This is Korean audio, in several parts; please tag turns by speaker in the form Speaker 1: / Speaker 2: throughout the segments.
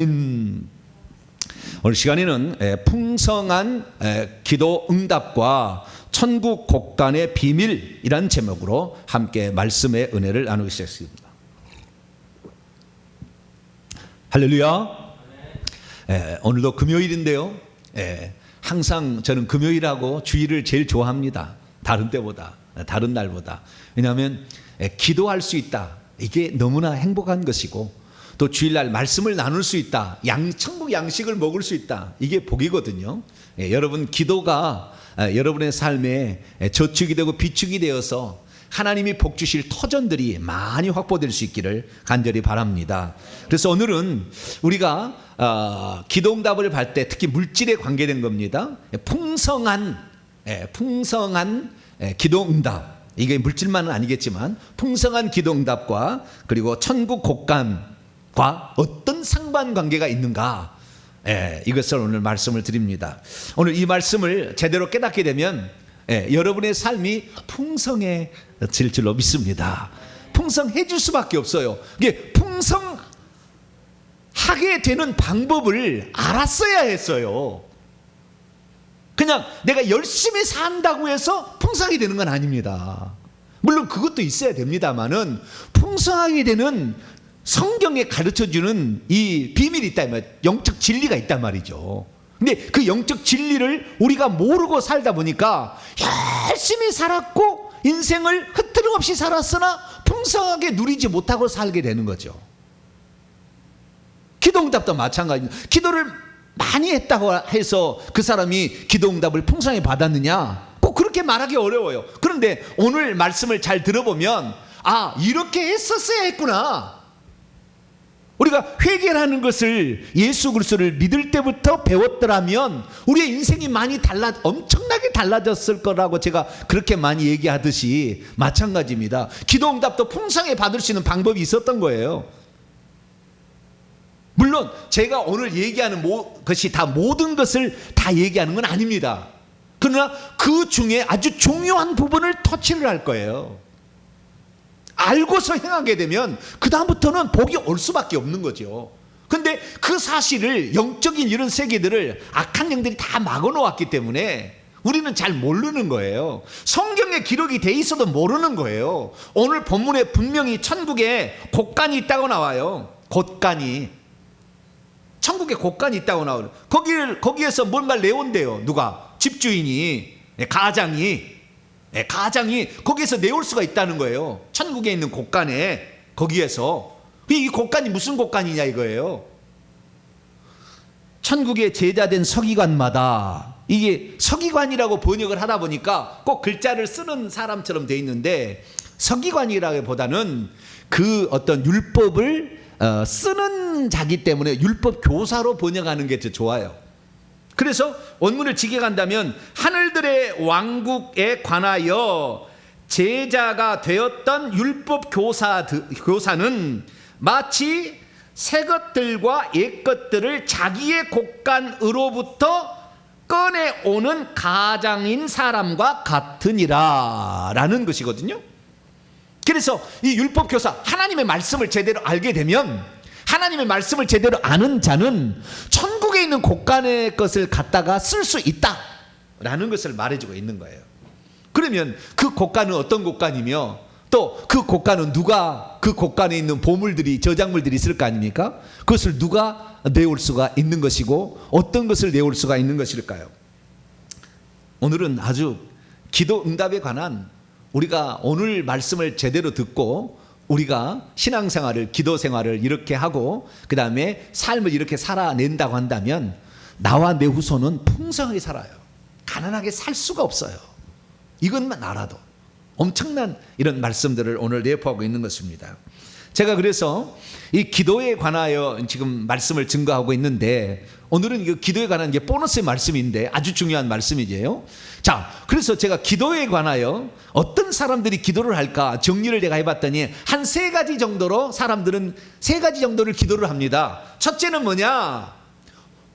Speaker 1: 오늘 시간에는 풍성한 기도 응답과 천국 곡간의 비밀이란 제목으로 함께 말씀의 은혜를 나누기 시작했습니다. 할렐루야. 오늘도 금요일인데요. 항상 저는 금요일하고 주일을 제일 좋아합니다. 다른 때보다, 다른 날보다. 왜냐하면 기도할 수 있다. 이게 너무나 행복한 것이고, 또 주일날 말씀을 나눌 수 있다. 천국 양식을 먹을 수 있다. 이게 복이거든요. 여러분, 기도가 여러분의 삶에 저축이 되고 비축이 되어서 하나님이 복 주실 터전들이 많이 확보될 수 있기를 간절히 바랍니다. 그래서 오늘은 우리가 기도응답을 받을 때 특히 물질에 관계된 겁니다. 풍성한 기도응답. 이게 물질만은 아니겠지만 풍성한 기도응답과 그리고 천국 곡간과 어떤 상관관계가 있는가, 이것을 오늘 말씀을 드립니다. 오늘 이 말씀을 제대로 깨닫게 되면 여러분의 삶이 풍성해질 줄로 믿습니다. 풍성해질 수밖에 없어요. 이게 풍성하게 되는 방법을 알았어야 했어요. 그냥 내가 열심히 산다고 해서 풍성하게 되는 건 아닙니다. 물론 그것도 있어야 됩니다만은 풍성하게 되는 성경에 가르쳐주는 이 비밀이 있다, 영적 진리가 있단 말이죠. 근데 그 영적 진리를 우리가 모르고 살다 보니까 열심히 살았고 인생을 흐트름없이 살았으나 풍성하게 누리지 못하고 살게 되는 거죠. 기도응답도 마찬가지입니다. 기도를 많이 했다고 해서 그 사람이 기도응답을 풍성하게 받았느냐? 꼭 그렇게 말하기 어려워요. 그런데 오늘 말씀을 잘 들어보면 이렇게 했었어야 했구나. 우리가 회개라는 것을 예수 그리스도를 믿을 때부터 배웠더라면 우리의 인생이 많이 엄청나게 달라졌을 거라고 제가 그렇게 많이 얘기하듯이 마찬가지입니다. 기도응답도 풍성하게 받을 수 있는 방법이 있었던 거예요. 물론 제가 오늘 얘기하는 것이 다 모든 것을 다 얘기하는 건 아닙니다. 그러나 그 중에 아주 중요한 부분을 터치를 할 거예요. 알고서 행하게 되면 그 다음부터는 복이 올 수밖에 없는 거죠. 근데 그 사실을, 영적인 이런 세계들을 악한 영들이 다 막아놓았기 때문에 우리는 잘 모르는 거예요. 성경에 기록이 돼 있어도 모르는 거예요. 오늘 본문에 분명히 천국에 곡간이 있다고 나와요. 곡간이. 천국에 곡간이 있다고 나와요. 거기에서 뭔가를 내온대요. 누가? 집주인이, 가장이 거기에서 내올 수가 있다는 거예요. 천국에 있는 곡간에. 거기에서. 이 곡간이 무슨 곡간이냐 이거예요. 천국의 제자된 서기관마다, 이게 서기관이라고 번역을 하다 보니까 꼭 글자를 쓰는 사람처럼 돼 있는데, 서기관이라기보다는 그 어떤 율법을 쓰는 자기 때문에 율법 교사로 번역하는 게 더 좋아요. 그래서 원문을 직역한다면 하늘들의 왕국에 관하여 제자가 되었던 율법 교사는 마치 새 것들과 옛 것들을 자기의 곡간으로부터 꺼내오는 가장인 사람과 같으니라 라는 것이거든요. 그래서 이 율법 교사, 하나님의 말씀을 제대로 알게 되면, 하나님의 말씀을 제대로 아는 자는 천국에 있는 곡간의 것을 갖다가 쓸 수 있다라는 것을 말해주고 있는 거예요. 그러면 그 곡간은 어떤 곡간이며, 또 그 곡간은 누가, 그 곡간에 있는 보물들이, 저작물들이 있을 거 아닙니까? 그것을 누가 내올 수가 있는 것이고 어떤 것을 내올 수가 있는 것일까요? 오늘은 아주 기도 응답에 관한, 우리가 오늘 말씀을 제대로 듣고 우리가 신앙생활을, 기도생활을 이렇게 하고 그 다음에 삶을 이렇게 살아낸다고 한다면 나와 내 후손은 풍성하게 살아요. 가난하게 살 수가 없어요. 이것만 알아도 엄청난 이런 말씀들을 오늘 내포하고 있는 것입니다. 제가 그래서 이 기도에 관하여 지금 말씀을 증거하고 있는데, 오늘은 이 기도에 관한 게 보너스의 말씀인데 아주 중요한 말씀이에요. 자, 그래서 제가 기도에 관하여 어떤 사람들이 기도를 할까 정리를 내가 해봤더니 한 세 가지 정도로 사람들은 세 가지 정도를 기도를 합니다. 첫째는 뭐냐?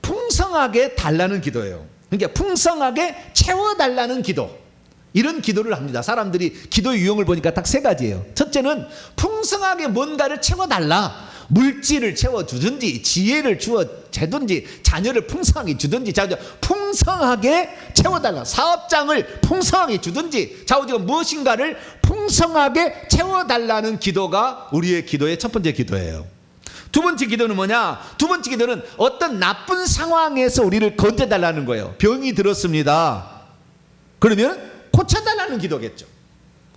Speaker 1: 풍성하게 달라는 기도예요. 그러니까 풍성하게 채워달라는 기도. 이런 기도를 합니다. 사람들이 기도의 유형을 보니까 딱 세 가지예요. 첫째는 풍성하게 뭔가를 채워달라. 물질을 채워주든지 지혜를 주든지 자녀를 풍성하게 주든지 풍성하게 채워달라. 사업장을 풍성하게 주든지 우리가 무엇인가를 풍성하게 채워달라는 기도가 우리의 기도의 첫 번째 기도예요. 두 번째 기도는 뭐냐? 두 번째 기도는 어떤 나쁜 상황에서 우리를 건져달라는 거예요. 병이 들었습니다. 그러면 고쳐달라는 기도겠죠.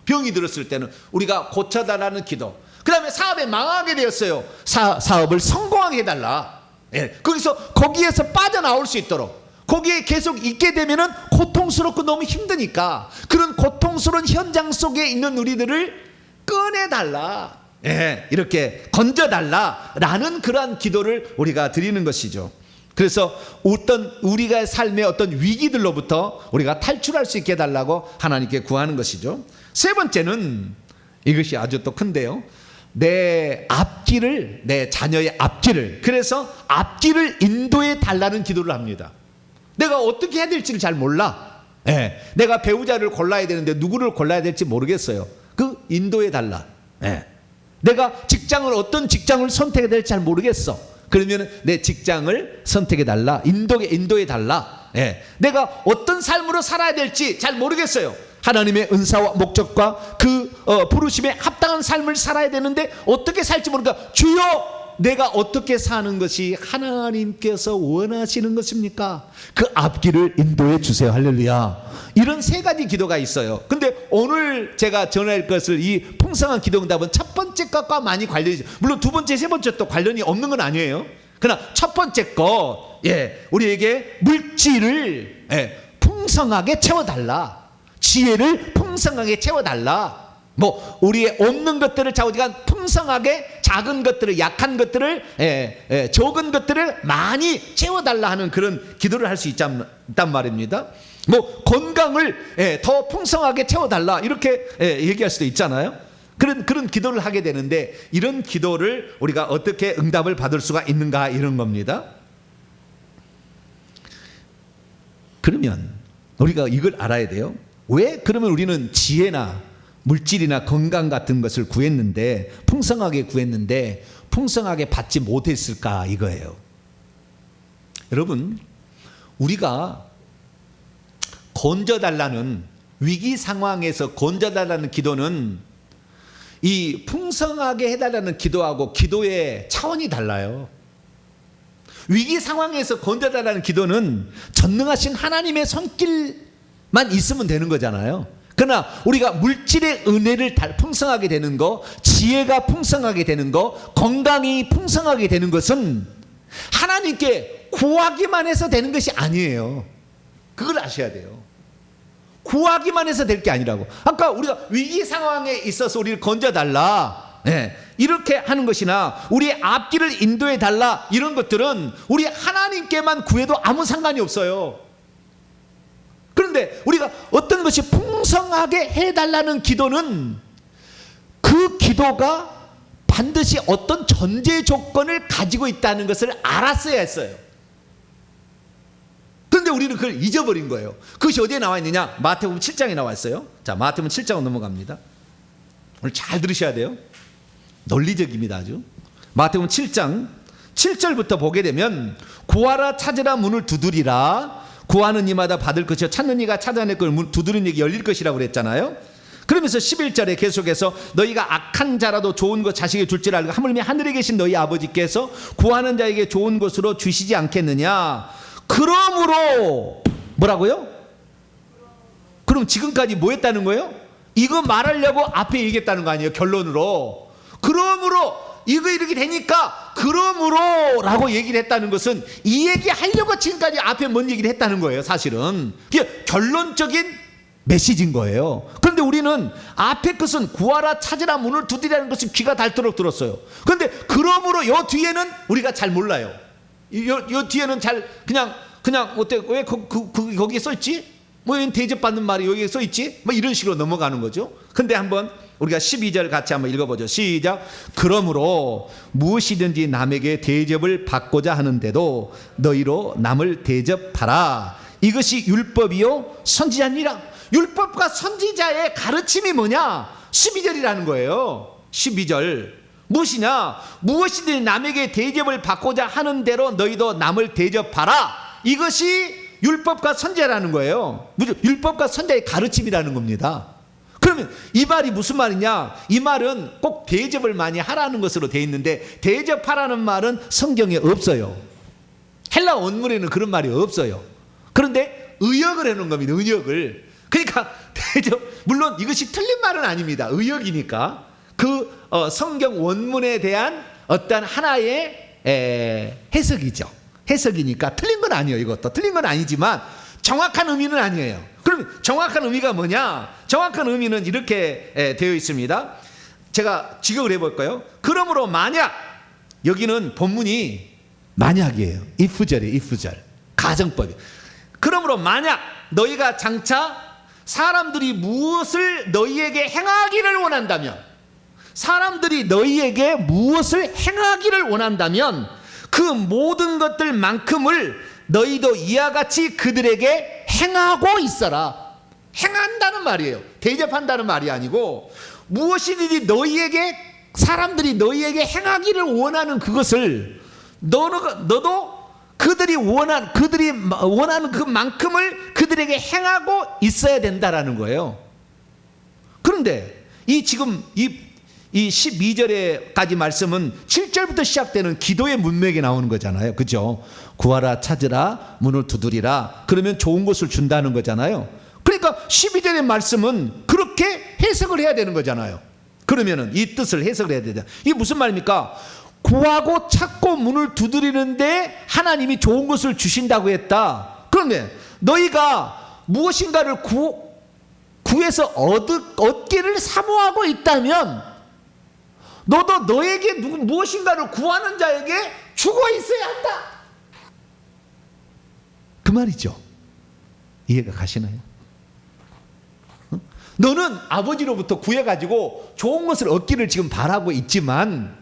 Speaker 1: 병이 들었을 때는 우리가 고쳐달라는 기도. 그 다음에 사업에 망하게 되었어요. 사업을 성공하게 해달라. 거기에서 빠져나올 수 있도록, 거기에 계속 있게 되면은 고통스럽고 너무 힘드니까 그런 고통스러운 현장 속에 있는 우리들을 꺼내달라. 이렇게 건져달라라는 그러한 기도를 우리가 드리는 것이죠. 그래서 어떤 우리가 삶의 어떤 위기들로부터 우리가 탈출할 수 있게 해달라고 하나님께 구하는 것이죠. 세 번째는 이것이 아주 또 큰데요. 내 앞길을, 내 자녀의 앞길을, 그래서 앞길을 인도해 달라는 기도를 합니다. 내가 어떻게 해야 될지를 잘 몰라. 내가 배우자를 골라야 되는데 누구를 골라야 될지 모르겠어요. 그 인도해 달라. 내가 어떤 직장을 선택해야 될지 잘 모르겠어. 그러면 내 직장을 선택해 달라. 인도해 달라. 내가 어떤 삶으로 살아야 될지 잘 모르겠어요. 하나님의 은사와 목적과 그 부르심에 합당한 삶을 살아야 되는데 어떻게 살지 모르니까 주여, 내가 어떻게 사는 것이 하나님께서 원하시는 것입니까? 그 앞길을 인도해 주세요. 할렐루야. 이런 세 가지 기도가 있어요. 근데 오늘 제가 전할 것을 이 풍성한 기도응답은 첫 번째 것과 많이 관련이 있어요. 물론 두 번째, 세 번째 또 관련이 없는 건 아니에요. 그러나 첫 번째 것, 우리에게 물질을 풍성하게 채워달라. 지혜를 풍성하게 채워달라. 우리의 없는 것들을 우리가 풍성하게, 작은 것들을, 약한 것들을, 적은 것들을 많이 채워달라 하는 그런 기도를 할 수 있단 말입니다. 건강을 더 풍성하게 채워달라, 이렇게 얘기할 수도 있잖아요. 그런 기도를 하게 되는데, 이런 기도를 우리가 어떻게 응답을 받을 수가 있는가, 이런 겁니다. 그러면 우리가 이걸 알아야 돼요. 왜 그러면 우리는 지혜나 물질이나 건강 같은 것을 구했는데, 풍성하게 구했는데 풍성하게 받지 못했을까, 이거예요. 여러분, 우리가 건져달라는, 위기 상황에서 건져달라는 기도는 이 풍성하게 해달라는 기도하고 기도의 차원이 달라요. 위기 상황에서 건져달라는 기도는 전능하신 하나님의 손길만 있으면 되는 거잖아요. 그러나 우리가 물질의 은혜를 풍성하게 되는 거, 지혜가 풍성하게 되는 거, 건강이 풍성하게 되는 것은 하나님께 구하기만 해서 되는 것이 아니에요. 그걸 아셔야 돼요. 구하기만 해서 될 게 아니라고. 아까 우리가 위기 상황에 있어서 우리를 건져달라, 이렇게 하는 것이나 우리의 앞길을 인도해 달라, 이런 것들은 우리 하나님께만 구해도 아무 상관이 없어요. 그런데 우리가 어떤 것이 풍성하게 해달라는 기도는 그 기도가 반드시 어떤 전제 조건을 가지고 있다는 것을 알았어야 했어요. 그런데 우리는 그걸 잊어버린 거예요. 그것이 어디에 나와 있느냐? 마태복음 7장에 나와 있어요. 자, 마태복음 7장 넘어갑니다. 오늘 잘 들으셔야 돼요. 논리적입니다, 아주. 마태복음 7장 7절부터 보게 되면, 구하라, 찾으라, 문을 두드리라. 구하는 이마다 받을 것이요, 찾는 이가 찾아낼 걸, 두드리는 이에게 열릴 것이라고 그랬잖아요. 그러면서 11절에 계속해서 너희가 악한 자라도 좋은 것 자식에게 줄 줄 알고 하물며 하늘에 계신 너희 아버지께서 구하는 자에게 좋은 것으로 주시지 않겠느냐. 그러므로 뭐라고요? 그럼 지금까지 뭐 했다는 거예요? 이거 말하려고 앞에 얘기했다는 거 아니에요? 결론으로. 그러므로 이거 이렇게 되니까 그러므로 라고 얘기를 했다는 것은 이 얘기 하려고 지금까지 앞에 뭔 얘기를 했다는 거예요. 사실은 그게 결론적인 메시지인 거예요. 그런데 우리는 앞에 것은 구하라, 찾으라, 문을 두드리라는 것을 귀가 닳도록 들었어요. 그런데 그러므로 요 뒤에는 우리가 잘 몰라요. 요 뒤에는 잘 그냥 어때? 왜 거기에 써 있지? 뭐 대접받는 말이 여기에 써 있지? 뭐 이런 식으로 넘어가는 거죠. 근데 한번 우리가 12절 같이 한번 읽어보죠. 시작. 그러므로 무엇이든지 남에게 대접을 받고자 하는데도 너희로 남을 대접하라. 이것이 율법이요 선지자니라. 율법과 선지자의 가르침이 뭐냐? 12절이라는 거예요. 12절. 무엇이냐? 무엇이든 남에게 대접을 받고자 하는 대로 너희도 남을 대접하라. 이것이 율법과 선제라는 거예요. 율법과 선제의 가르침이라는 겁니다. 그러면 이 말이 무슨 말이냐? 이 말은 꼭 대접을 많이 하라는 것으로 되어 있는데, 대접하라는 말은 성경에 없어요. 헬라 원문에는 그런 말이 없어요. 그런데 의역을 해놓은 겁니다. 의역을. 그러니까 대접, 물론 이것이 틀린 말은 아닙니다. 의역이니까 그 성경 원문에 대한 어떤 하나의 해석이죠. 해석이니까 틀린 건 아니에요. 이것도 틀린 건 아니지만 정확한 의미는 아니에요. 그럼 정확한 의미가 뭐냐? 정확한 의미는 이렇게 되어 있습니다. 제가 직역을 해볼까요? 그러므로 만약, 여기는 본문이 만약이에요. if절이에요. if절. 가정법이. 그러므로 만약 너희가 장차 사람들이 무엇을 너희에게 행하기를 원한다면, 사람들이 너희에게 무엇을 행하기를 원한다면 그 모든 것들만큼을 너희도 이와 같이 그들에게 행하고 있어라. 행한다는 말이에요. 대접한다는 말이 아니고, 무엇이든지 너희에게, 사람들이 너희에게 행하기를 원하는 그것을 너도 그들이 원하는 그만큼을 그들에게 행하고 있어야 된다라는 거예요. 그런데 지금 이 12절에까지 말씀은 7절부터 시작되는 기도의 문맥에 나오는 거잖아요. 그죠? 구하라, 찾으라, 문을 두드리라. 그러면 좋은 것을 준다는 거잖아요. 그러니까 12절의 말씀은 그렇게 해석을 해야 되는 거잖아요. 그러면은 이 뜻을 해석을 해야 되잖아요. 이게 무슨 말입니까? 구하고 찾고 문을 두드리는데 하나님이 좋은 것을 주신다고 했다. 그런데 너희가 무엇인가를 구해서 얻기를 사모하고 있다면 너도 너에게 무엇인가를 구하는 자에게 주고 있어야 한다. 그 말이죠. 이해가 가시나요? 너는 아버지로부터 구해가지고 좋은 것을 얻기를 지금 바라고 있지만,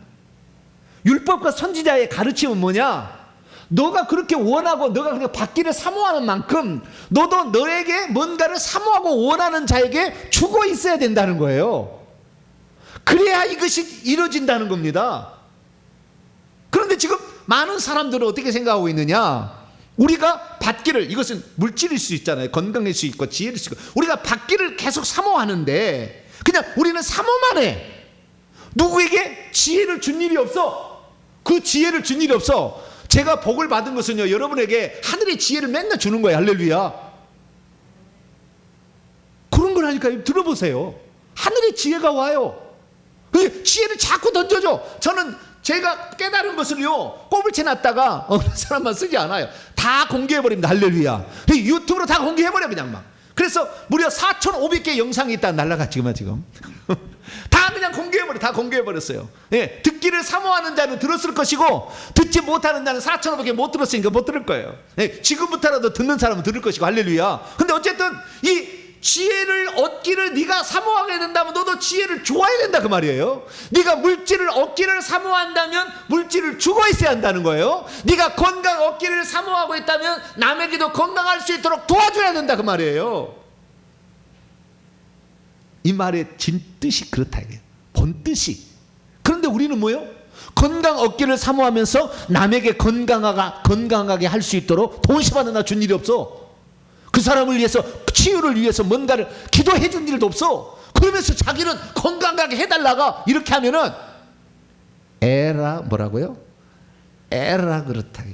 Speaker 1: 율법과 선지자의 가르침은 뭐냐? 너가 그렇게 원하고 너가 그렇게 받기를 사모하는 만큼 너도 너에게 뭔가를 사모하고 원하는 자에게 주고 있어야 된다는 거예요. 그래야 이것이 이루어진다는 겁니다. 그런데 지금 많은 사람들은 어떻게 생각하고 있느냐? 우리가 받기를, 이것은 물질일 수 있잖아요. 건강일 수 있고 지혜일 수 있고, 우리가 받기를 계속 사모하는데 그냥 우리는 사모만 해. 누구에게 지혜를 준 일이 없어. 그 지혜를 준 일이 없어. 제가 복을 받은 것은요, 여러분에게 하늘의 지혜를 맨날 주는 거예요. 할렐루야. 그런 걸 하니까 들어보세요. 하늘의 지혜가 와요. 그 지혜를 자꾸 던져줘. 저는 제가 깨달은 것을요, 꼬불채 놨다가 어느 사람만 쓰지 않아요. 다 공개해버립니다. 할렐루야. 유튜브로 다 공개해버려 그냥 막. 그래서 무려 4,500개 영상이 있다 날라가 지금 다 그냥 다 공개해버렸어요. 예, 듣기를 사모하는 자는 들었을 것이고 듣지 못하는 자는 4,500개 못 들었으니까 못 들을 거예요. 예, 지금부터라도 듣는 사람은 들을 것이고. 할렐루야. 근데 어쨌든 이 지혜를 얻기를 네가 사모하게 된다면 너도 지혜를 줘야 된다 그 말이에요. 네가 물질을 얻기를 사모한다면 물질을 주고 있어야 한다는 거예요. 네가 건강 얻기를 사모하고 있다면 남에게도 건강할 수 있도록 도와줘야 된다 그 말이에요. 이 말의 진뜻이 그렇다 이게 본뜻이. 그런데 우리는 뭐요? 건강 얻기를 사모하면서 남에게 건강하게 할 수 있도록 돈 10원 하나 준 일이 없어. 그 사람을 위해서, 치유를 위해서 뭔가를 기도해 준 일도 없어. 그러면서 자기는 건강하게 해달라가 이렇게 하면은 에라 뭐라고요? 에라 그렇다.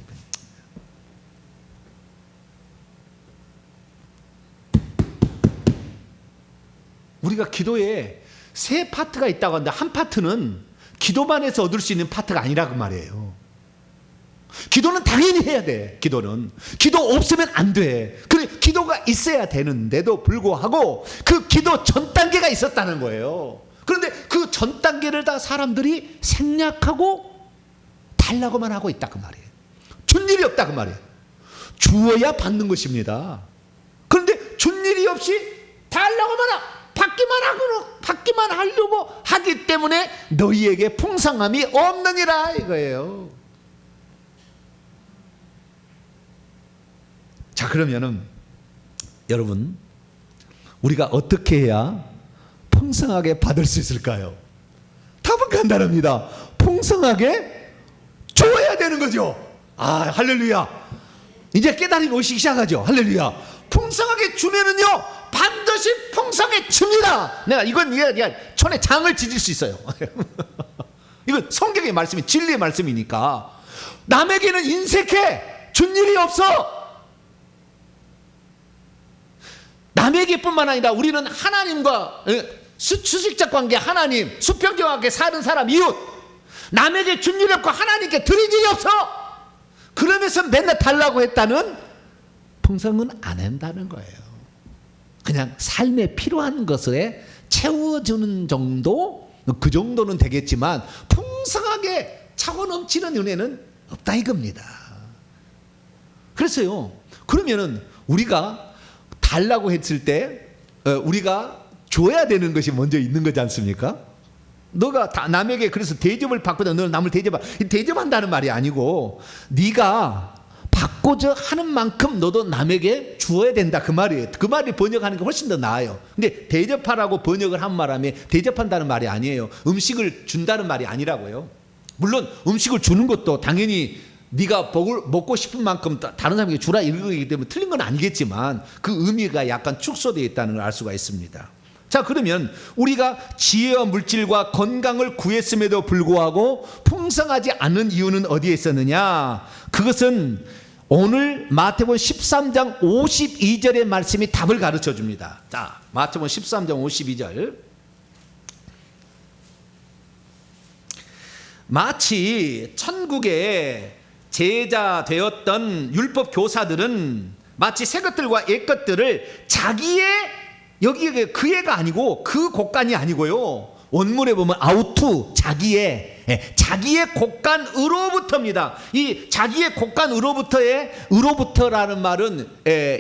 Speaker 1: 우리가 기도에 세 파트가 있다고 하는데 한 파트는 기도만 해서 얻을 수 있는 파트가 아니라고 말이에요. 기도는 당연히 해야 돼. 기도 없으면 안 돼. 그래, 기도가 있어야 되는데도 불구하고 그 기도 전 단계가 있었다는 거예요. 그런데 그 전 단계를 다 사람들이 생략하고 달라고만 하고 있다 그 말이에요. 준 일이 없다 그 말이에요. 주어야 받는 것입니다. 그런데 준 일이 없이 달라고만 받기만 하려고 하기 때문에 너희에게 풍성함이 없느니라 이거예요. 자, 그러면은 여러분, 우리가 어떻게 해야 풍성하게 받을 수 있을까요? 답은 간단합니다. 풍성하게 줘야 되는 거죠. 아, 할렐루야. 이제 깨달음이 오시기 시작하죠. 할렐루야. 풍성하게 주면은요 반드시 풍성해집니다. 내가 이건 천에 장을 지질 수 있어요. 이건 성경의 말씀이 진리의 말씀이니까. 남에게는 인색해 준 일이 없어. 남에게뿐만 아니라 우리는 하나님과 수식적 관계, 하나님, 수평적과 함께 사는 사람, 이웃, 남에게 준 일이 없고 하나님께 드린 일이 없어. 그러면서 맨날 달라고 했다는 풍성은 안 한다는 거예요. 그냥 삶에 필요한 것에 채워주는 정도, 그 정도는 되겠지만 풍성하게 차고 넘치는 은혜는 없다 이겁니다. 그래서요, 그러면은 우리가 달라고 했을 때 우리가 줘야 되는 것이 먼저 있는 거지 않습니까? 너가 남에게 그래서 대접을 받거든, 너는 남을 대접한다는 말이 아니고 네가 받고자 하는 만큼 너도 남에게 주어야 된다 그 말이에요. 그 말이 번역하는 게 훨씬 더 나아요. 근데 대접하라고 번역을 한 말하면 대접한다는 말이 아니에요. 음식을 준다는 말이 아니라고요. 물론 음식을 주는 것도 당연히 네가 먹고 싶은 만큼 다른 사람에게 주라 이런 거기 때문에 틀린 건 아니겠지만 그 의미가 약간 축소되어 있다는 걸 알 수가 있습니다. 자, 그러면 우리가 지혜와 물질과 건강을 구했음에도 불구하고 풍성하지 않은 이유는 어디에 있었느냐? 그것은 오늘 마태복음 13장 52절의 말씀이 답을 가르쳐 줍니다. 자, 마태복음 13장 52절. 마치 천국에 제자 되었던 율법 교사들은 마치 새 것들과 옛 것들을 자기의, 여기 그애가 아니고 그 곡간이 아니고요, 원문에 보면 아우투, 자기의 곡간으로부터입니다. 이 자기의 곡간으로부터의 으로부터라는 말은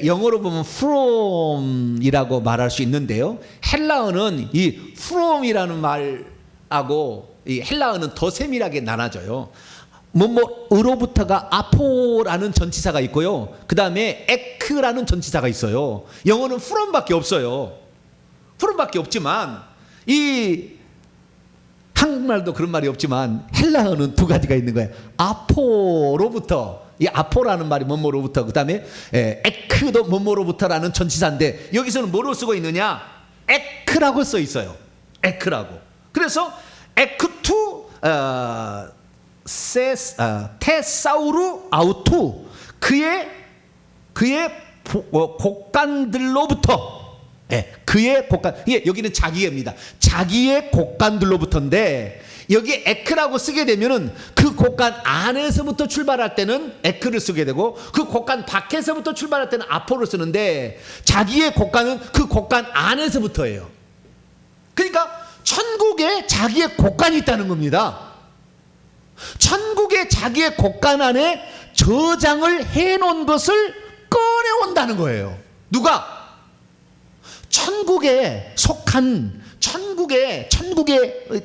Speaker 1: 영어로 보면 from이라고 말할 수 있는데요, 헬라어는 이 from이라는 말하고 이 헬라어는 더 세밀하게 나눠져요. 으로부터가 아포라는 전치사가 있고요, 그 다음에 에크라는 전치사가 있어요. 영어는 from밖에 없어요. from밖에 없지만 이 한국말도 그런 말이 없지만 헬라어는 두 가지가 있는 거예요. 아포로부터, 이 아포라는 말이 뭐뭐로부터, 그 다음에 에크도 뭐뭐로부터라는 전치사인데 여기서는 뭐로 쓰고 있느냐? 에크라고 써 있어요. 에크라고. 그래서 에크투 테사우루 아우투, 그의 곡간들로부터, 그의 곡간, 여기는 자기입니다. 자기의 곡간들로부터인데 여기 에크라고 쓰게 되면은 그 곡간 안에서부터 출발할 때는 에크를 쓰게 되고 그 곡간 밖에서부터 출발할 때는 아포를 쓰는데 자기의 곡간은 그 곡간 안에서부터예요. 그러니까 천국에 자기의 곡간이 있다는 겁니다. 천국의 자기의 곡간 안에 저장을 해놓은 것을 꺼내온다는 거예요. 누가? 천국에 속한,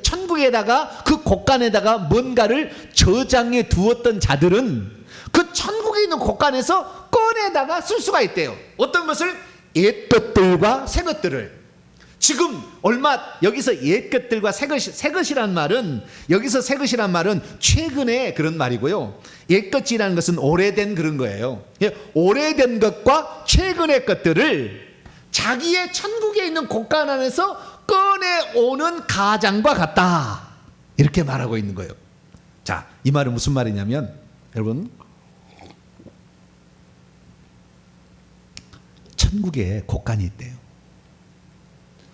Speaker 1: 천국에다가 그 곡간에다가 뭔가를 저장해 두었던 자들은 그 천국에 있는 곡간에서 꺼내다가 쓸 수가 있대요. 어떤 것을? 옛 것들과 새 것들을. 지금 여기서 옛 것들과 새 것이란 말은, 여기서 새 것이란 말은 최근에 그런 말이고요, 옛 것이라는 것은 오래된 그런 거예요. 오래된 것과 최근의 것들을 자기의 천국에 있는 곡간 안에서 꺼내오는 가장과 같다, 이렇게 말하고 있는 거예요. 자, 이 말은 무슨 말이냐면, 여러분, 천국에 곡간이 있대요.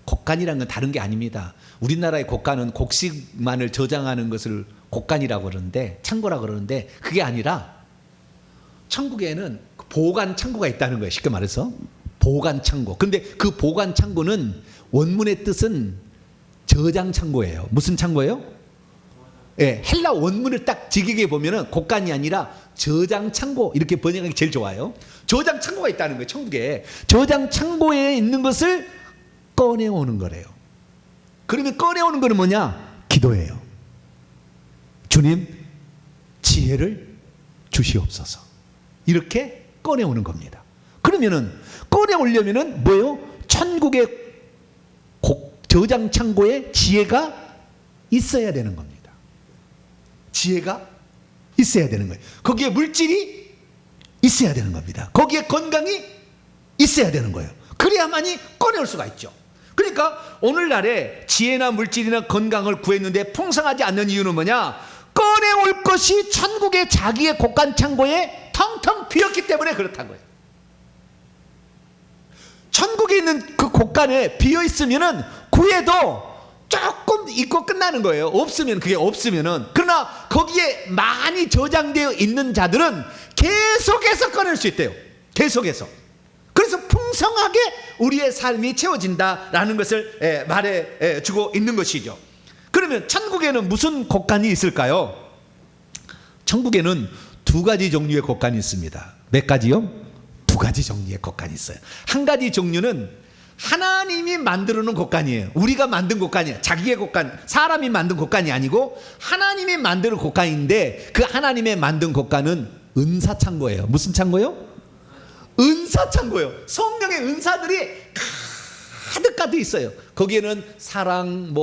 Speaker 1: 곡간이란 건 다른 게 아닙니다. 우리나라의 곡간은 곡식만을 저장하는 것을 곡간이라고 그러는데, 창고라고 그러는데, 그게 아니라 천국에는 보관 창고가 있다는 거예요. 쉽게 말해서 보관 창고. 근데 그 보관 창고는 원문의 뜻은 저장 창고예요. 무슨 창고예요? 헬라 원문을 딱 직역해 보면은 곡간이 아니라 저장 창고, 이렇게 번역하기 제일 좋아요. 저장 창고가 있다는 거예요. 천국에 저장 창고에 있는 것을 꺼내오는 거래요. 그러면 꺼내오는 거는 뭐냐? 기도예요. 주님, 지혜를 주시옵소서. 이렇게 꺼내오는 겁니다. 그러면은 꺼내오려면은 뭐예요? 천국의 저장 창고에 지혜가 있어야 되는 겁니다. 지혜가 있어야 되는 거예요. 거기에 물질이 있어야 되는 겁니다. 거기에 건강이 있어야 되는 거예요. 그래야만이 꺼내올 수가 있죠. 그러니까 오늘날에 지혜나 물질이나 건강을 구했는데 풍성하지 않는 이유는 뭐냐? 꺼내올 것이 천국의 자기의 곳간 창고에 텅텅 비었기 때문에 그렇다는 거예요. 천국에 있는 그 곳간에 비어 있으면은 구해도 조금 있고 끝나는 거예요. 없으면, 그게 없으면은. 그러나 거기에 많이 저장되어 있는 자들은 계속해서 꺼낼 수 있대요. 계속해서. 그래서 풍성하게 우리의 삶이 채워진다라는 것을 말해 주고 있는 것이죠. 그러면 천국에는 무슨 곳간이 있을까요? 천국에는 두 가지 종류의 곳간이 있습니다. 몇 가지요? 두 가지 종류의 곳간이 있어요. 한 가지 종류는 하나님이 만들어 놓은 곳간이에요. 우리가 만든 곳간이에요. 자기의 곳간, 사람이 만든 곳간이 아니고 하나님이 만드는 곳간인데, 그 하나님의 만든 곳간은 은사창고예요. 무슨 창고요? 은사창고예요. 성령의 은사들이 가득 있어요. 거기에는 사랑,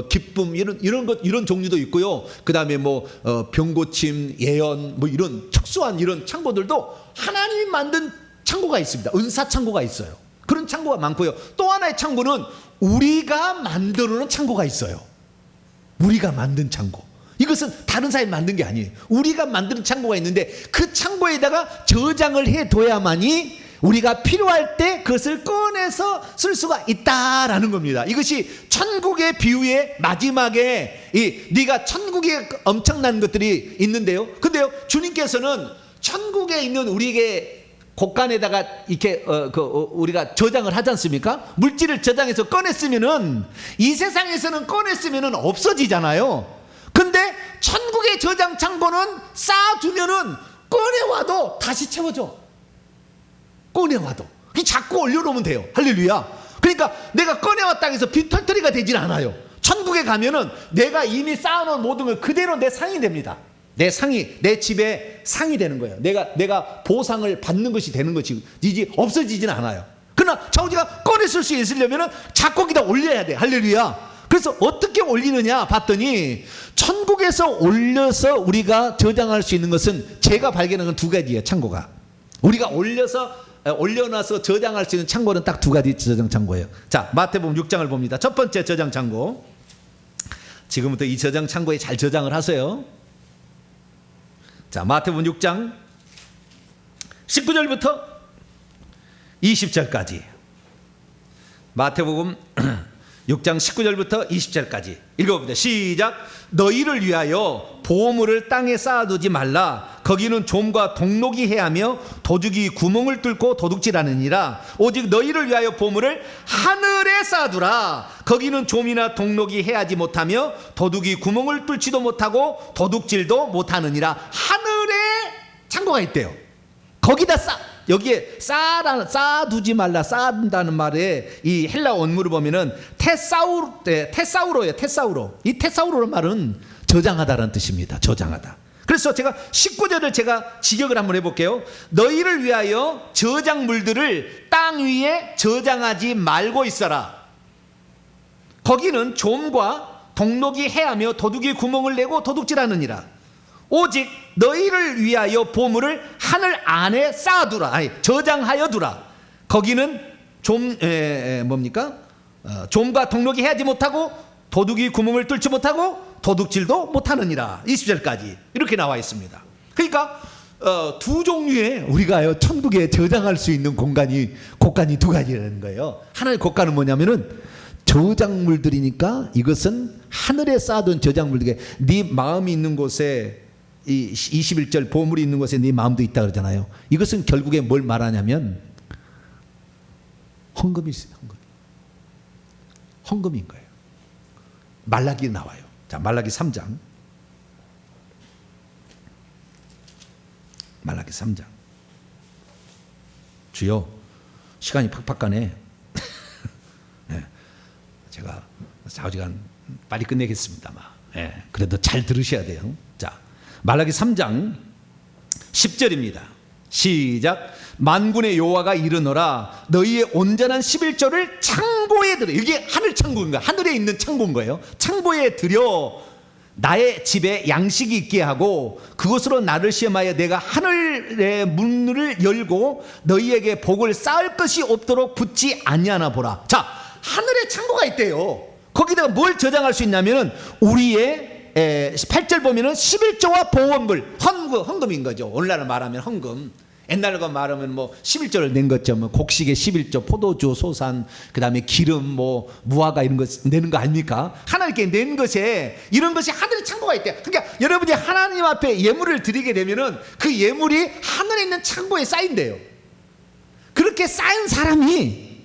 Speaker 1: 기쁨, 이런 종류도 있고요. 그 다음에 병고침, 예언, 이런 특수한 이런 창고들도 하나님이 만든 창고가 있습니다. 은사 창고가 있어요. 그런 창고가 많고요. 또 하나의 창고는 우리가 만들어 놓은 창고가 있어요. 우리가 만든 창고. 이것은 다른 사람이 만든 게 아니에요. 우리가 만드는 창고가 있는데 그 창고에다가 저장을 해둬야만이 우리가 필요할 때 그것을 꺼내서 쓸 수가 있다라는 겁니다. 이것이 천국의 비유의 마지막에 네가 천국에 엄청난 것들이 있는데요. 근데요, 주님께서는 천국에 있는 우리에게 곳간에다가 이렇게 우리가 저장을 하지 않습니까? 물질을 저장해서 꺼냈으면은 이 세상에서는 꺼냈으면은 없어지잖아요. 근데 천국의 저장 창고는 쌓아두면은 꺼내와도 다시 채워져. 꺼내와도 자꾸 올려놓으면 돼요. 할렐루야. 그러니까 내가 꺼내왔다고 해서 빈털터리가 되질 않아요. 천국에 가면은 내가 이미 쌓아놓은 모든 걸 그대로 내 상이 됩니다. 내 상이, 내 집에 상이 되는 거예요. 내가 보상을 받는 것이 되는 것이지 없어지진 않아요. 그러나 자우지가 꺼냈을 수 있으려면은 자꾸 거기다 올려야 돼. 할렐루야. 그래서 어떻게 올리느냐 봤더니 천국에서 올려서 우리가 저장할 수 있는 것은 제가 발견한 건 두 가지예요. 창고가 우리가 올려놔서 저장할 수 있는 창고는 딱 두 가지 저장 창고예요. 자, 마태복음 6장을 봅니다. 첫 번째 저장 창고. 지금부터 이 저장 창고에 잘 저장을 하세요. 자, 마태복음 6장 19절부터 20절까지. 마태복음 6장 19절부터 20절까지 읽어봅니다. 시작. 너희를 위하여 보물을 땅에 쌓아두지 말라. 거기는 좀과 동록이 해하며 도둑이 구멍을 뚫고 도둑질하느니라. 오직 너희를 위하여 보물을 하늘에 쌓아두라. 거기는 좀이나 동록이 해하지 못하며 도둑이 구멍을 뚫지도 못하고 도둑질도 못하느니라. 하늘에 창고가 있대요. 거기다 여기에 쌓아두지 말라, 쌓아둔다는 말에 이 헬라 원문을 보면은 테사우로예요. 테사우로. 이 테사우로는 말은 저장하다라는 뜻입니다. 저장하다. 그래서 제가 19절을 제가 직역을 한번 해볼게요. 너희를 위하여 저장물들을 땅 위에 저장하지 말고 있어라. 거기는 좀과 동록이 해하며 도둑이 구멍을 내고 도둑질하느니라. 오직 너희를 위하여 보물을 하늘 안에 쌓아두라. 저장하여 두라. 거기는 좀과 동록이 해하지 못하고 도둑이 구멍을 뚫지 못하고 도둑질도 못하느니라. 20절까지 이렇게 나와 있습니다. 그러니까 두 종류의 우리가 천국에 저장할 수 있는 곳간이 두 가지라는 거예요. 하나의 곳간은 뭐냐면은 저장물들이니까 이것은 하늘에 쌓아둔 저장물들이 네 마음이 있는 곳에 이 21절 보물이 있는 곳에 네 마음도 있다 그러잖아요. 이것은 결국에 뭘 말하냐면 헌금이 있어요. 헌금인 거예요. 말라기 나와요. 자, 말라기 3장. 말라기 3장. 주여, 시간이 팍팍 가네. 네, 제가 좌우지간 빨리 끝내겠습니다만, 네, 그래도 잘 들으셔야 돼요. 자, 말라기 3장 10절입니다. 시작. 만군의 여호와가 이르노라. 너희의 온전한 11조를 창고에 들여. 이게 하늘 창고인 거야. 하늘에 있는 창고인 거예요. 창고에 들여 나의 집에 양식이 있게 하고 그것으로 나를 시험하여 내가 하늘의 문을 열고 너희에게 복을 쌓을 것이 없도록 붙지 아니하나 보라. 자, 하늘에 창고가 있대요. 거기다가 뭘 저장할 수 있냐면은 우리의 8절 보면은 11조와 보험물, 헌금인 거죠. 오늘날 말하면 헌금. 옛날과 말하면 뭐 11조를 낸 거죠. 뭐 곡식의 11조, 포도주, 소산, 그 다음에 기름, 뭐 무화과 이런 거 내는 거 아닙니까? 하나님께 낸 것에 이런 것이 하늘의 창고가 있대요. 그러니까 여러분이 하나님 앞에 예물을 드리게 되면은 그 예물이 하늘에 있는 창고에 쌓인대요. 그렇게 쌓인 사람이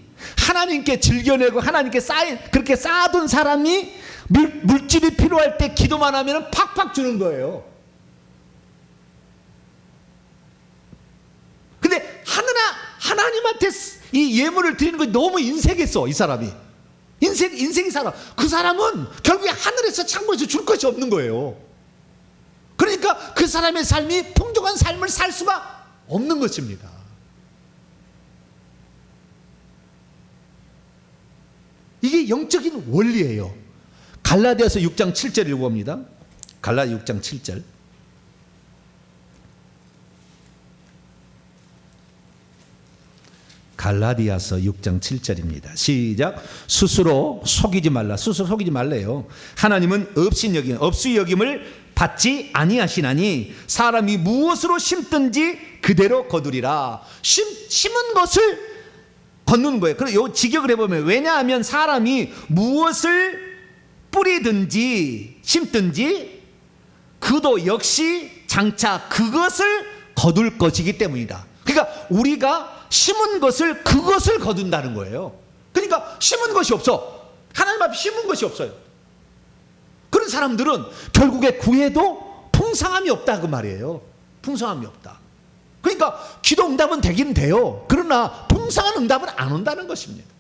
Speaker 1: 하나님께 즐겨내고 하나님께 그렇게 쌓아둔 사람이 물질이 필요할 때 기도만 하면 팍팍 주는 거예요. 근데 하나님한테 이 예물을 드리는 거 너무 인색했어. 이 사람이 인생이 살아. 그 사람은 결국에 하늘에서 창고에서 줄 것이 없는 거예요. 그러니까 그 사람의 삶이 풍족한 삶을 살 수가 없는 것입니다. 이게 영적인 원리예요. 갈라디아서 6장 7절 읽어봅니다. 갈라디아 6장 7절. 갈라디아서 6장 7절입니다. 시작. 스스로 속이지 말라. 스스로 속이지 말래요. 하나님은 업수 여김을 받지 아니하시나니 사람이 무엇으로 심든지 그대로 거두리라. 심은 것을 거두는 거예요. 그리고 요 직역을 해보면, 왜냐하면 사람이 무엇을 뿌리든지 심든지 그도 역시 장차 그것을 거둘 것이기 때문이다. 그러니까 우리가 심은 것을 그것을 거둔다는 거예요. 그러니까 심은 것이 없어. 하나님 앞에 심은 것이 없어요. 그런 사람들은 결국에 구해도 풍성함이 없다 그 말이에요. 풍성함이 없다. 그러니까 기도 응답은 되긴 돼요. 그러나 풍성한 응답은 안 온다는 것입니다.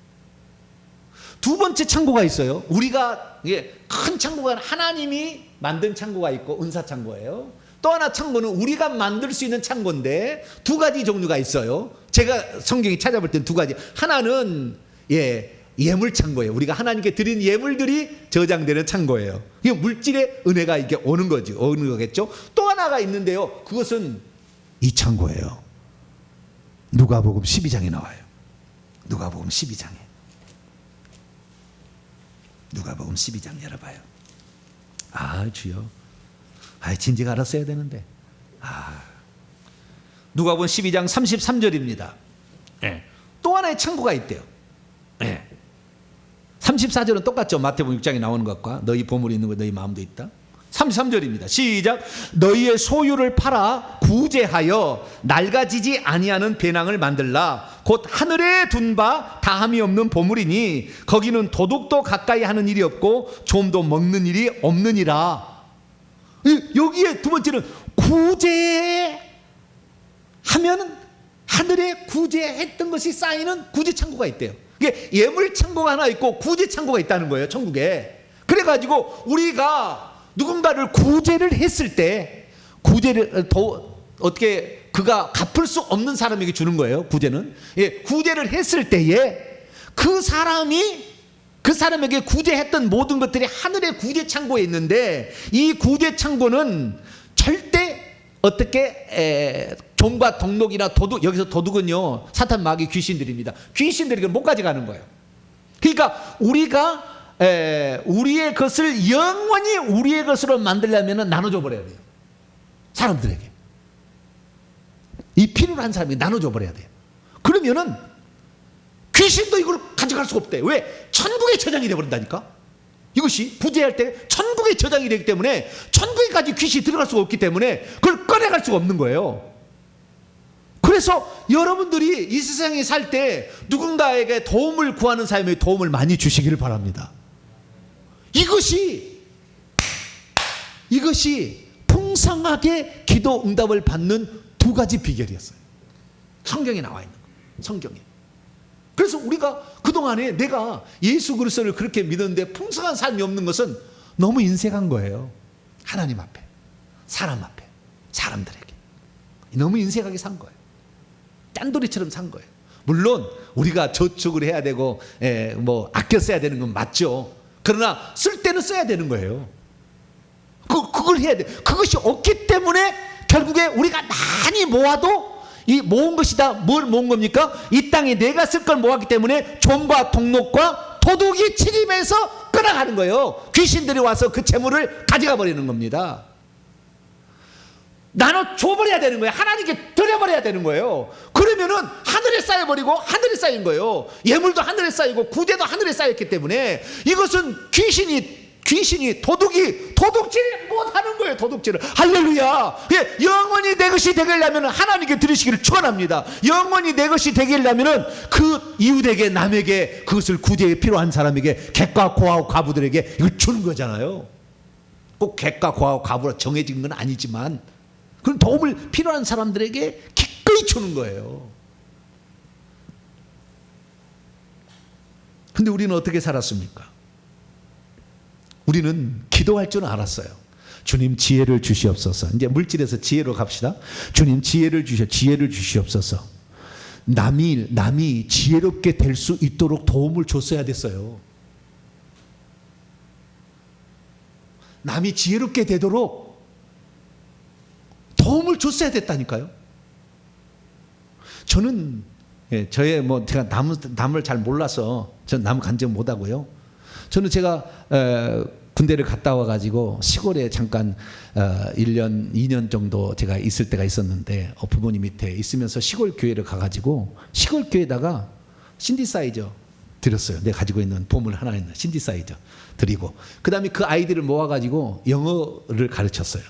Speaker 1: 두 번째 창고가 있어요. 우리가 큰 창고가 하나님이 만든 창고가 있고 은사 창고예요. 또 하나 창고는 우리가 만들 수 있는 창고인데 두 가지 종류가 있어요. 제가 성경에 찾아볼 때는 두 가지. 하나는 예물 창고예요. 우리가 하나님께 드린 예물들이 저장되는 창고예요. 이게 물질의 은혜가 이렇게 오는 거겠죠. 또 하나가 있는데요. 그것은 이 창고예요. 누가복음 12장에 나와요. 누가복음 12장에. 누가복음 12장 열어봐요. 아, 주여. 진즉 알았어야 되는데. 누가복음 12장 33절입니다. 또 하나의 창고가 있대요. 34절은 똑같죠. 마태복음 6장에 나오는 것과 너희 보물이 있는 것 너희 마음도 있다. 33절입니다. 시작. 너희의 소유를 팔아 구제하여 낡아지지 아니하는 배낭을 만들라. 곧 하늘에 둔 바 다함이 없는 보물이니 거기는 도둑도 가까이 하는 일이 없고 좀도 먹는 일이 없느니라. 여기에 두 번째는 구제하면 하늘에 구제했던 것이 쌓이는 구제창고가 있대요. 이게 예물창고가 하나 있고 구제창고가 있다는 거예요, 천국에. 그래가지고 우리가 누군가를 구제를 했을 때 구제를 어떻게 그가 갚을 수 없는 사람에게 주는 거예요. 구제는 구제를 했을 때에 그 사람에게 구제했던 모든 것들이 하늘의 구제 창고에 있는데 이 구제 창고는 절대 어떻게 종과 동록이나 도둑, 여기서 도둑은요 사탄 마귀 귀신들입니다. 귀신들이 못 가져가는 거예요. 그러니까 우리가 우리의 것을 영원히 우리의 것으로 만들려면 나눠줘 버려야 돼요. 사람들에게 이 필요로 한 사람에게 나눠줘 버려야 돼요. 그러면은 귀신도 이걸 가져갈 수가 없대. 왜? 천국의 저장이 되어버린다니까. 이것이 부재할 때 천국의 저장이 되기 때문에 천국에까지 귀신이 들어갈 수가 없기 때문에 그걸 꺼내갈 수가 없는 거예요. 그래서 여러분들이 이 세상에 살 때 누군가에게 도움을 구하는 삶에 도움을 많이 주시기를 바랍니다. 이것이 풍성하게 기도 응답을 받는 두 가지 비결이었어요. 성경에 나와 있는 거예요. 성경에. 그래서 우리가 그동안에 내가 예수 그리스도를 그렇게 믿었는데 풍성한 삶이 없는 것은 너무 인색한 거예요. 하나님 앞에, 사람 앞에, 사람들에게 너무 인색하게 산 거예요. 짠돌이처럼 산 거예요. 물론 우리가 저축을 해야 되고 아껴 써야 되는 건 맞죠. 그러나 쓸 때는 써야 되는 거예요. 그걸 해야 돼. 그것이 없기 때문에 결국에 우리가 많이 모아도 이 모은 것이 다 뭘 모은 겁니까? 이 땅에 내가 쓸 걸 모았기 때문에 종과 동록과 도둑이 침입해서 끌어가는 거예요. 귀신들이 와서 그 재물을 가져가 버리는 겁니다. 나눠 줘버려야 되는 거예요. 하나님께 드려버려야 되는 거예요. 그러면은 하늘에 쌓여버리고 하늘에 쌓인 거예요. 예물도 하늘에 쌓이고 구대도 하늘에 쌓였기 때문에 이것은 귀신이 도둑질 못하는 거예요. 도둑질을. 할렐루야. 예, 영원히 내 것이 되려면 하나님께 드리시기를 축원합니다. 영원히 내 것이 되려면 그 이웃에게 남에게 그것을 구제에 필요한 사람에게 객과 고아와 과부들에게 이걸 주는 거잖아요. 꼭 객과 고아와 과부로 정해진 건 아니지만 그런 도움을 필요한 사람들에게 기꺼이 주는 거예요. 근데 우리는 어떻게 살았습니까? 우리는 기도할 줄 알았어요. 주님 지혜를 주시옵소서. 이제 물질에서 지혜로 갑시다. 주님 지혜를 주시옵소서. 남이 지혜롭게 될 수 있도록 도움을 줬어야 됐어요. 남이 지혜롭게 되도록 도움을 줬어야 됐다니까요. 저는 저의 제가 남을 잘 몰라서 전 남 간증 못 하고요. 저는 제가 군대를 갔다 와가지고 시골에 잠깐 1년, 2년 정도 제가 있을 때가 있었는데 부모님 밑에 있으면서 시골 교회를 가가지고 시골 교회에다가 신디사이저 드렸어요. 내가 가지고 있는 보물 하나 있는 신디사이저 드리고 그 다음에 그 아이들을 모아가지고 영어를 가르쳤어요.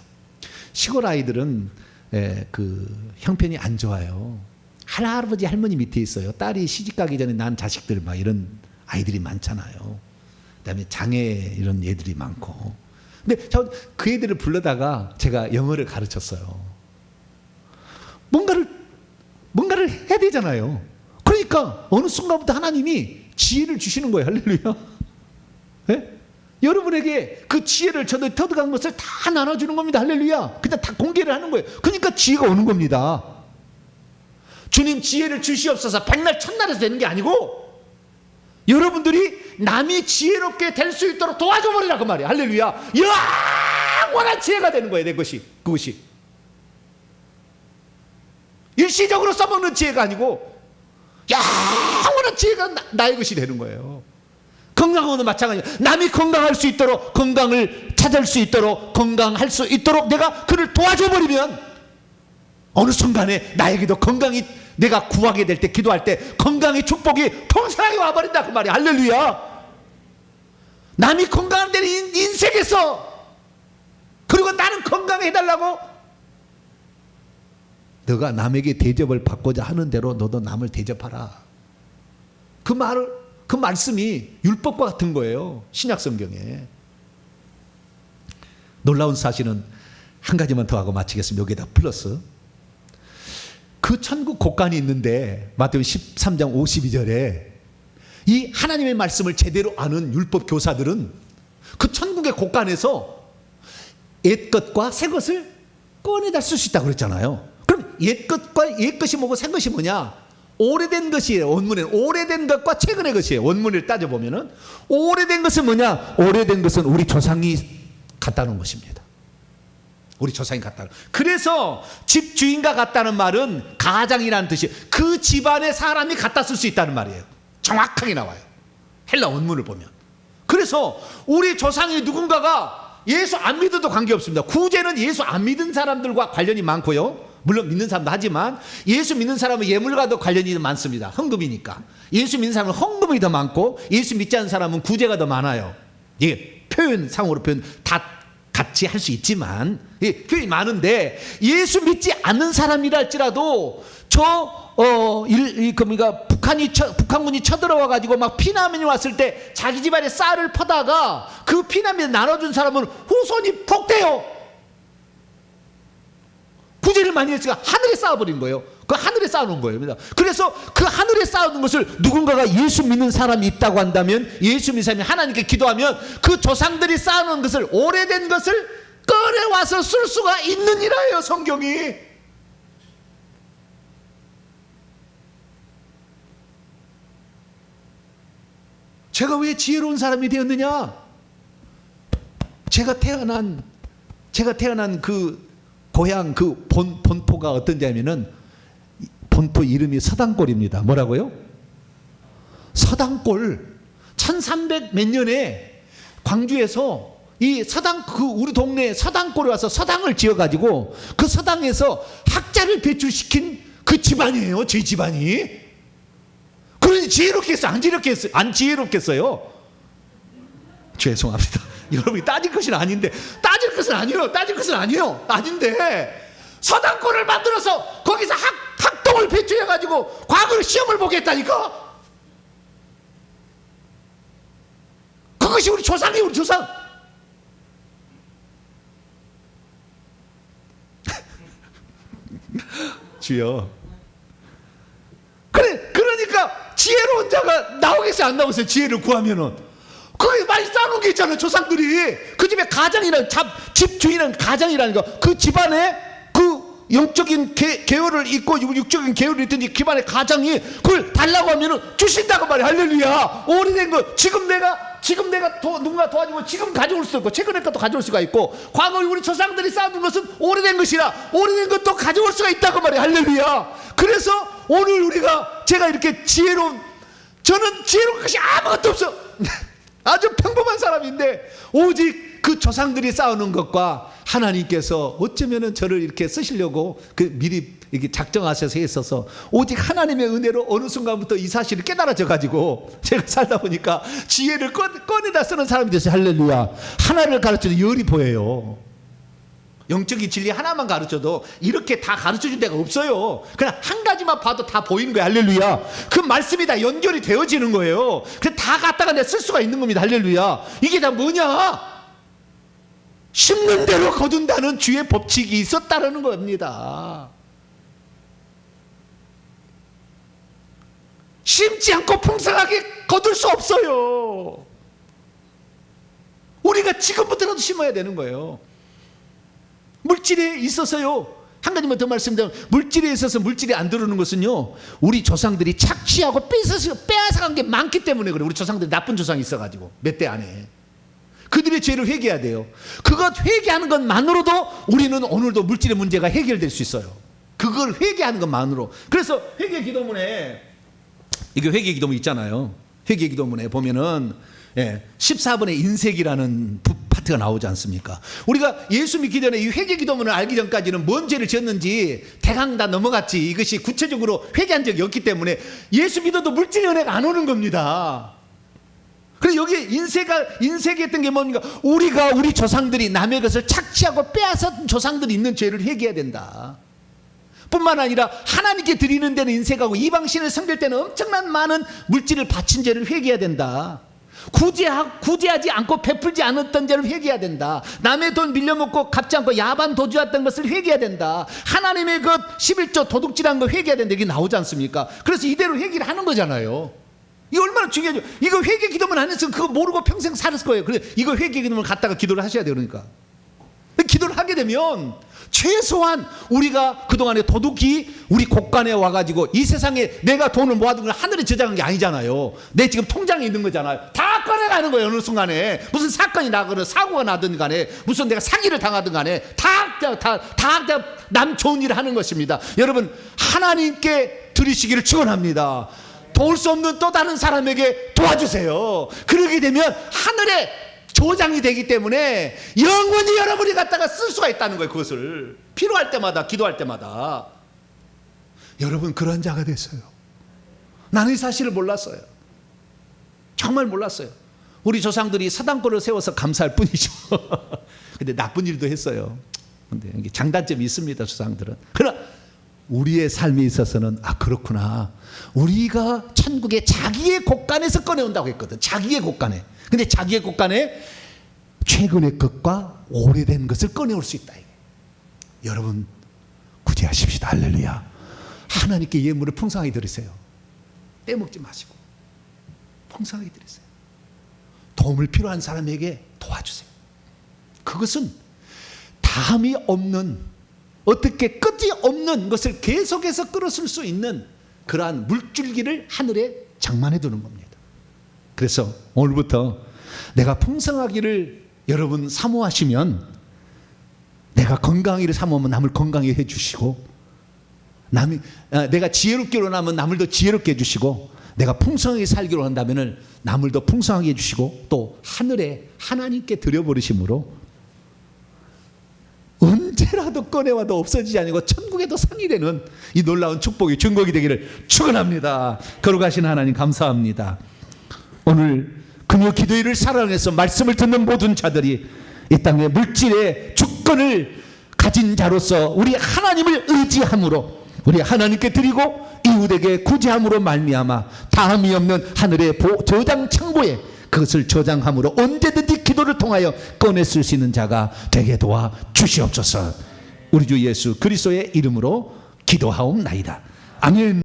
Speaker 1: 시골 아이들은 그 형편이 안 좋아요. 할아버지 할머니 밑에 있어요. 딸이 시집 가기 전에 난 자식들 막 이런 아이들이 많잖아요. 그다음에 장애 이런 애들이 많고. 근데 저 그 애들을 불러다가 제가 영어를 가르쳤어요. 뭔가를 해야 되잖아요. 그러니까 어느 순간부터 하나님이 지혜를 주시는 거예요. 할렐루야. 네? 여러분에게 그 지혜를 저도 터득한 것을 다 나눠주는 겁니다. 할렐루야. 그냥 다 공개를 하는 거예요. 그러니까 지혜가 오는 겁니다. 주님 지혜를 주시옵소서. 백날 첫날에서 되는 게 아니고 여러분들이 남이 지혜롭게 될 수 있도록 도와줘 버리라 그 말이야. 할렐루야. 영원한 지혜가 되는 거예요. 내 것이. 그것이 일시적으로 써먹는 지혜가 아니고 영원한 지혜가 나의 것이 되는 거예요. 건강은 마찬가지예요. 남이 건강할 수 있도록, 건강을 찾을 수 있도록, 건강할 수 있도록 내가 그를 도와줘 버리면 어느 순간에 나에게도 건강이, 내가 구하게 될 때, 기도할 때 건강의 축복이 풍성하게 와버린다 그 말이야. 할렐루야. 남이 건강한 데는 인생에서, 그리고 나는 건강해달라고 너가 남에게 대접을 받고자 하는 대로 너도 남을 대접하라. 그 말씀이 율법과 같은 거예요. 신약 성경에. 놀라운 사실은 한 가지만 더 하고 마치겠습니다. 여기다 플러스. 그 천국 곳간이 있는데 마태복음 13장 52절에 이 하나님의 말씀을 제대로 아는 율법 교사들은 그 천국의 곳간에서 옛것과 새것을 꺼내다 쓸 수 있다고 그랬잖아요. 그럼 옛것이 뭐고 새것이 뭐냐? 오래된 것이에요. 원문에는 오래된 것과 최근의 것이에요. 원문을 따져보면은 오래된 것은 뭐냐? 오래된 것은 우리 조상이 갖다 놓은 것입니다. 우리 조상이 갖다 놓은. 그래서 집주인과 같다는 말은 가장이라는 뜻이, 그 집안의 사람이 갖다 쓸 수 있다는 말이에요. 정확하게 나와요. 헬라 원문을 보면. 그래서 우리 조상이 누군가가 예수 안 믿어도 관계없습니다. 구제는 예수 안 믿은 사람들과 관련이 많고요. 물론 믿는 사람도 하지만 예수 믿는 사람은 예물과도 관련이 많습니다. 헌금이니까. 예수 믿는 사람은 헌금이 더 많고 예수 믿지 않는 사람은 구제가 더 많아요. 이게 표현상으로 다 같이 할 수 있지만 표현이 많은데, 예수 믿지 않는 사람이라 할지라도 북한군이 쳐들어와 가지고 막 피난민이 왔을 때 자기 집안에 쌀을 퍼다가 그 피난민 나눠준 사람은 후손이 복돼요. 구제를 많이 했으니까 하늘에 쌓아버린 거예요. 그 하늘에 쌓아놓은 거예요. 그래서 그 하늘에 쌓아놓은 것을 누군가가 예수 믿는 사람이 있다고 한다면, 예수 믿는 사람이 하나님께 기도하면 그 조상들이 쌓아놓은 것을, 오래된 것을 꺼내와서 쓸 수가 있느니라요. 성경이. 제가 왜 지혜로운 사람이 되었느냐? 제가 태어난 제가 태어난 그 고향 그 본포가 어떤 데냐면은 본포 이름이 서당골입니다. 뭐라고요? 서당골. 1300 몇 년에 광주에서 이 서당 그 우리 동네에 서당골에 와서 서당을 지어가지고 그 서당에서 학자를 배출시킨 그 집안이에요. 제 집안이. 그러니 지혜롭겠어요? 안 지혜롭겠어요? 죄송합니다. 여러분이 따질 것은 아닌데 따질 것은 아니에요. 아닌데 서당골을 만들어서 거기서 학동을 배출해가지고 과거로 시험을 보겠다니까. 그것이 우리 조상이에요. 우리 조상. 주여. 그러니까 지혜로운 자가 나오겠어요? 안 나오겠어요? 지혜를 구하면은. 거기 많이 쌓아놓은 게 있잖아요. 조상들이. 그 집에 가장이라는 집 주인은 가장이라는 거. 그 집안에 그 영적인 계열을 있고 육적인 계열을 있든지 집안의 가장이 그걸 달라고 하면은 주신다고 말이야. 할렐루야. 오래된 거 지금 내가 누군가 도와주고 지금 가져올 수도 있고 최근에 것도 가져올 수가 있고 과거에 우리 조상들이 쌓아둔 것은 오래된 것이라 오래된 것도 가져올 수가 있다고 말이야. 할렐루야. 그래서 오늘 제가 이렇게 저는 지혜로운 것이 아무것도 없어. 아주 평범한 사람인데 오직 그 조상들이 쌓아놓은 것과 하나님께서 어쩌면은 저를 이렇게 쓰시려고 미리 이렇게 작정하셔서 했어서 오직 하나님의 은혜로 어느 순간부터 이 사실을 깨달아져 가지고 제가 살다 보니까 지혜를 꺼내다 쓰는 사람이 됐어요. 할렐루야. 하나를 가르쳐도 열이 보여요. 영적인 진리 하나만 가르쳐도 이렇게 다 가르쳐준 데가 없어요. 그냥 한 가지만 봐도 다 보이는 거예요. 할렐루야. 그 말씀이 다 연결이 되어지는 거예요. 그래서 다 갖다가 내가 쓸 수가 있는 겁니다. 할렐루야. 이게 다 뭐냐? 심는 대로 거둔다는 주의 법칙이 있었다는 겁니다. 심지 않고 풍성하게 거둘 수 없어요. 우리가 지금부터라도 심어야 되는 거예요. 물질에 있어서요. 한 가지만 더 말씀드리면 물질에 있어서 물질이 안 들어오는 것은요. 우리 조상들이 착취하고 빼앗아간 게 많기 때문에 그래요. 우리 조상들이 나쁜 조상이 있어가지고 몇 대 안에. 그들의 죄를 회개해야 돼요. 그것 회개하는 것만으로도 우리는 오늘도 물질의 문제가 해결될 수 있어요. 그걸 회개하는 것만으로. 그래서 회개 기도문에 이게 회개 기도문 있잖아요. 회개 기도문에 보면은 14번의 인색이라는 파트가 나오지 않습니까? 우리가 예수 믿기 전에 이 회개 기도문을 알기 전까지는 뭔 죄를 지었는지 대강 다 넘어갔지. 이것이 구체적으로 회개한 적이 없기 때문에 예수 믿어도 물질의 은혜가 안 오는 겁니다. 그래서 여기 인색했던 게 뭡니까? 우리 조상들이 남의 것을 착취하고 빼앗은 조상들이 있는 죄를 회개해야 된다. 뿐만 아니라 하나님께 드리는 데는 인색하고 이방신을 섬길 때는 엄청난 많은 물질을 바친 죄를 회개해야 된다. 구제하지 않고 베풀지 않았던 죄를 회개해야 된다. 남의 돈 밀려먹고 갚지 않고 야반 도주했던 것을 회개해야 된다. 하나님의 것 11조 도둑질한 거 회개해야 된다. 이게 나오지 않습니까? 그래서 이대로 회개를 하는 거잖아요. 이거 얼마나 중요하죠. 이거 회개 기도문 안 했으면 그거 모르고 평생 살았을 거예요. 그래 이거 회개 기도문 갖다가 기도를 하셔야 돼요. 그러니까 기도를 하게 되면 최소한 우리가 그동안에 도둑이 우리 곳간에 와가지고 이 세상에 내가 돈을 모아둔 걸 하늘에 저장한 게 아니잖아요. 내 지금 통장에 있는 거잖아요. 다 꺼내가는 거예요. 어느 순간에 무슨 사건이 나거나 사고가 나든 간에 무슨 내가 사기를 당하든 간에 다 남 좋은 일을 하는 것입니다. 여러분 하나님께 드리시기를 축원합니다. 도울 수 없는 또 다른 사람에게 도와주세요. 그러게 되면 하늘에 조장이 되기 때문에 영원히 여러분이 갖다가 쓸 수가 있다는 거예요. 그것을 필요할 때마다 기도할 때마다. 여러분 그런 자가 됐어요. 나는 이 사실을 몰랐어요. 정말 몰랐어요. 우리 조상들이 사당골을 세워서 감사할 뿐이죠. 근데 나쁜 일도 했어요. 근데 이게 장단점이 있습니다. 조상들은. 그러나 우리의 삶에 있어서는 그렇구나. 우리가 천국의 자기의 곳간에서 꺼내온다고 했거든. 자기의 곳간에. 근데 자기의 곳간에 최근의 것과 오래된 것을 꺼내올 수 있다. 여러분 구제하십시다. 할렐루야. 하나님께 예물을 풍성하게 드리세요. 빼먹지 마시고 풍성하게 드리세요. 도움을 필요한 사람에게 도와주세요. 그것은 다함이 없는 어떻게 끝이 없는 것을 계속해서 끌어쓸 수 있는 그러한 물줄기를 하늘에 장만해 두는 겁니다. 그래서 오늘부터 내가 풍성하기를 여러분 사모하시면 내가 건강히를 삼으면 남을 건강히 해주시고, 내가 지혜롭기로 하면 남을 더 지혜롭게 해주시고, 내가 풍성하게 살기로 한다면 남을 더 풍성하게 해주시고, 또 하늘에 하나님께 드려버리심으로 언제라도 꺼내와도 없어지지 아니고 천국에도 상이 되는 이 놀라운 축복이 증거가 되기를 축원합니다. 거룩하신 하나님 감사합니다. 오늘 금요 기도회를 사랑해서 말씀을 듣는 모든 자들이 이 땅의 물질의 주권을 가진 자로서 우리 하나님을 의지함으로, 우리 하나님께 드리고 이웃에게 구제함으로 말미암아 다함이 없는 하늘의 저장 창고에 그것을 저장함으로 언제든지 기도를 통하여 꺼내 쓸 수 있는 자가 되게 도와 주시옵소서. 우리 주 예수 그리스도의 이름으로 기도하옵나이다. 아멘.